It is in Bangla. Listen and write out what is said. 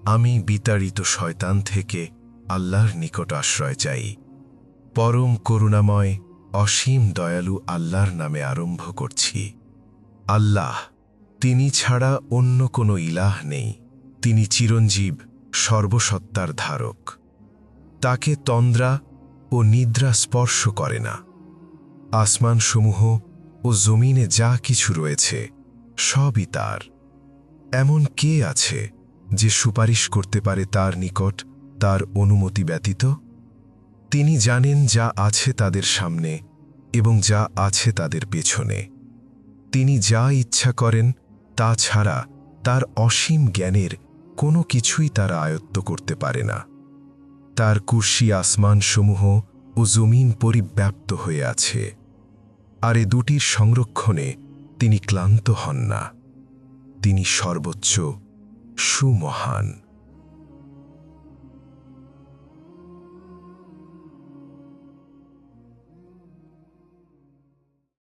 আমি বিতাড়িত শয়তান থেকে আল্লাহর নিকট আশ্রয় চাই। পরম করুণাময় অসীম দয়ালু আল্লাহর নামে আরম্ভ করছি। আল্লাহ, তিনি ছাড়া অন্য কোনো ইলাহ নেই। তিনি চিরঞ্জীব, সর্বসত্তার ধারক। তাকে তন্দ্রা ও নিদ্রা স্পর্শ করে না। আসমানসমূহ ও জমিনে যা কিছু রয়েছে সবই তার। এমন কে আছে যে সুপারিশ করতে পারে তার নিকট তার অনুমতি ব্যতীত? তিনি জানেন যা আছে তাদের সামনে এবং যা আছে তাদের পেছনে। তিনি যা ইচ্ছা করেন তা ছাড়া তার অসীম জ্ঞানের কোনো কিছুই তারা আয়ত্ত করতে পারে না। তার কুর্সি আসমানসমূহ ও জমিন পরিব্যাপ্ত হয়ে আছে, আর এ দুটির সংরক্ষণে তিনি ক্লান্ত হন না। তিনি সর্বোচ্চ সুমহান।